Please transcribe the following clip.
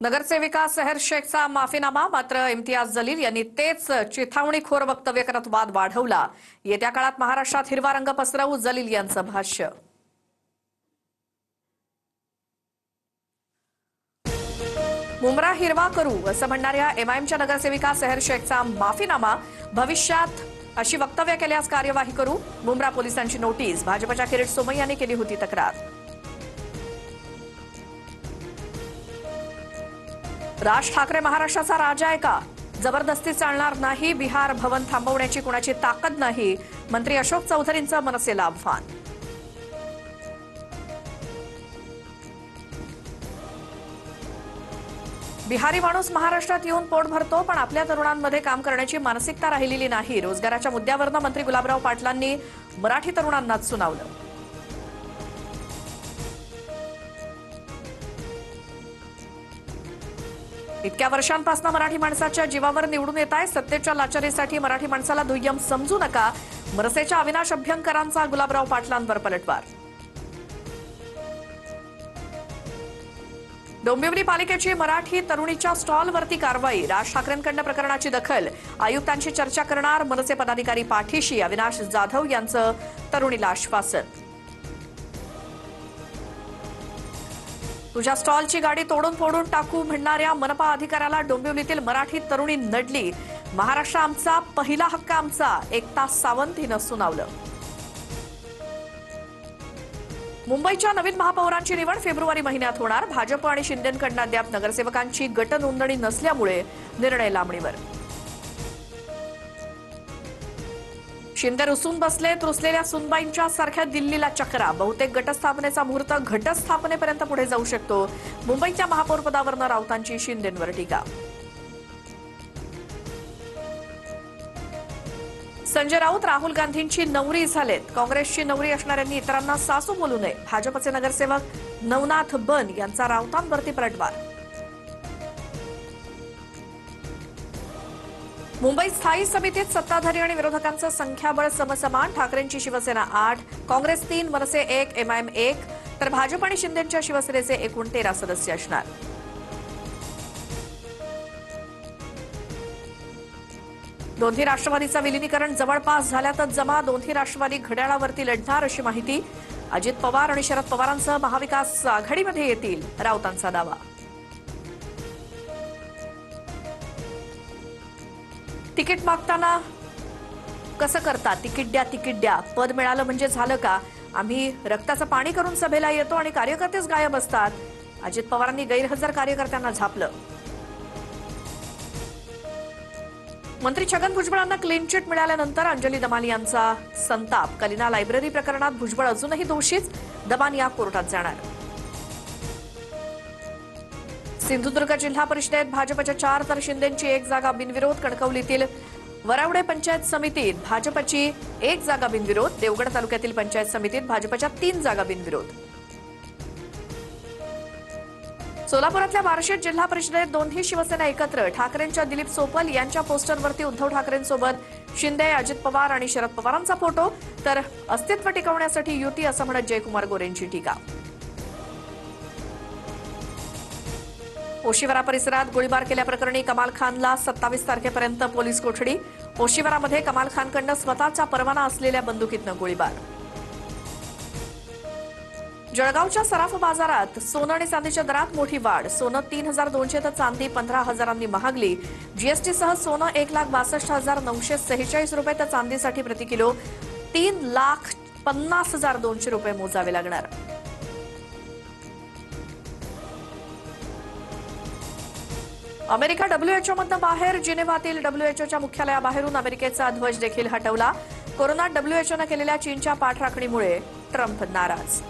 नगरसेविका सेहर शेखचा माफीनामा मात्र इम्तियाज जलील यांनी तेच चिथावणीखोर वक्तव्य करत वाद वाढवला। येत्या काळात महाराष्ट्रात हिरवा रंग पसरवू, जलील यांचं भाष्य। मुंब्रा हिरवा करू असं म्हणणाऱ्या एमआयएमच्या नगरसेविका सेहर शेखचा माफीनामा, भविष्यात अशी वक्तव्य केल्यास कार्यवाही करू, मुंब्रा पोलिसांची नोटीस। भाजपच्या किरीट सोमय्या यांनी केली होती तक्रार। राज ठाकरे महाराष्ट्राचा राजा आहे का? जबरदस्ती चालणार नाही, बिहार भवन थांबवण्याची कुणाची ताकद नाही, मंत्री अशोक चौधरींचं मनसेला आव्हान। बिहारी माणूस महाराष्ट्रात येऊन पोट भरतो, पण आपल्या तरुणांमध्ये काम करण्याची मानसिकता राहिलेली नाही। रोजगाराच्या मुद्द्यावरून मंत्री गुलाबराव पाटलांनी मराठी तरुणांनाच सुनावलं। इतक्या वर्षांपासून मराठी माणसाच्या जीवावर निवडून येत आहे, सत्तेच्या लाचारीसाठी मराठी माणसाला दुय्यम समजू नका, मनसेच्या अविनाश अभ्यंकरांचा गुलाबराव पाटलांवर पलटवार। डोंबिवली पालिकेची मराठी तरुणीच्या स्टॉलवरती कारवाई, राज ठाकरेंकडून प्रकरणाची दखल, आयुक्तांशी चर्चा करणार मनसे पदाधिकारी पाठीशी, अविनाश जाधव यांचं तरुणीला आश्वासन। तुझ्या स्टॉलची गाडी तोडून फोडून टाकू म्हणणाऱ्या मनपा अधिकाऱ्याला डोंबिवलीतील मराठी तरुणी नडली। महाराष्ट्र आमचा, पहिला हक्क आमचा, एकता सावंत हिनं सुनावलं। मुंबईच्या नवीन महापौरांची निवड फेब्रुवारी महिन्यात होणार। भाजप आणि शिंदेंकडून अद्याप नगरसेवकांची गट नोंदणी नसल्यामुळे निर्णय लांबणीवर। शिंदे रुसून बसले, रुसलेल्या सुनबाईंच्या सारख्या दिल्लीला चक्रा, बहुतेक गटस्थापनेचा मुहूर्त घटस्थापनेपर्यंत पुढे जाऊ शकतो। मुंबईच्या महापौरपदावरून राऊतांची शिंदेंवर टीका। संजय राऊत राहुल गांधींची नवरी झालेत, काँग्रेसची नवरी असणाऱ्यांनी इतरांना सासू बोलू नये। भाजपचे नगरसेवक नवनाथ बन यांचा राऊतांवरती पलटवार। मुंबई स्थायी समितीत सत्ताधारी आणि विरोधकांचं संख्याबळ समसमान, ठाकरेंची शिवसेना 8, काँग्रेस 3, मनसे 1, एमआयएम 1, तर भाजप आणि शिंदेच्या शिवसेनेचे एकूण 13 सदस्य असणार। दोन्ही राष्ट्रवादीचं विलीनीकरण जवळपास झाल्यातच जमा, दोन्ही राष्ट्रवादी घड्याळावरती लढणार अशी माहिती। अजित पवार आणि शरद पवारांसह महाविकास आघाडीमध्ये येतील, राऊतांचा दावा। तिकीट मागताना कसं करता? तिकीट द्या, पद मिळालं म्हणजे झालं का? आम्ही रक्ताचं पाणी करून सभेला येतो आणि कार्यकर्तेच गायब असतात, अजित पवारांनी गैरहजर कार्यकर्त्यांना झापलं। मंत्री छगन भुजबळांना क्लीन चिट मिळाल्यानंतर अंजली दमानी यांचा संताप, कलिना लायब्ररी प्रकरणात भुजबळ अजूनही दोषीच, दमानी या कोर्टात जाणार। सिंधुदुर्ग जिल्हा परिषदेत भाजपच्या 4 तर शिंदेची 1 जागा बिनविरोध। कणकवलीतील वरावडे पंचायत समितीत भाजपची 1 जागा बिनविरोध। देवगड तालुक्यातील पंचायत समितीत भाजपच्या 3 जागा बिनविरोध। सोलापुरातल्या बार्शीत जिल्हा परिषदेत दोन्ही शिवसेना एकत्र, ठाकरेंच्या दिलीप सोपल यांच्या पोस्टरवरती उद्धव ठाकरेंसोबत शिंदे, अजित पवार आणि शरद पवारांचा फोटो, तर अस्तित्व टिकवण्यासाठी युती असं म्हणत जयकुमार गोरेंची टीका। ओशिवरा परिसरात गोळीबार केल्याप्रकरणी कमाल खानला 27 तारखेपर्यंत पोलीस कोठडी। ओशिवरामध्ये कमाल खानकडून स्वतःचा परवाना असलेल्या बंदुकीतनं गोळीबार। जळगावच्या सराफ बाजारात सोनं आणि चांदीच्या दरात मोठी वाढ, सोनं 3,200 तर चांदी 15,000 महागली। जीएसटीसह सोनं 1,62,946 रुपये तर चांदीसाठी प्रति किलो 3,50,200 रुपये मोजावे लागणार। अमेरिका डब्ल्यूएचओमधून बाहेर, जिनेव्हातील डब्ल्यूएचओच्या मुख्यालयाबाहेरून अमेरिकेचा ध्वज देखील हटवला। कोरोनात डब्ल्यूएचओनं केलेल्या चीनच्या पाठराखणीमुळे ट्रम्प नाराज।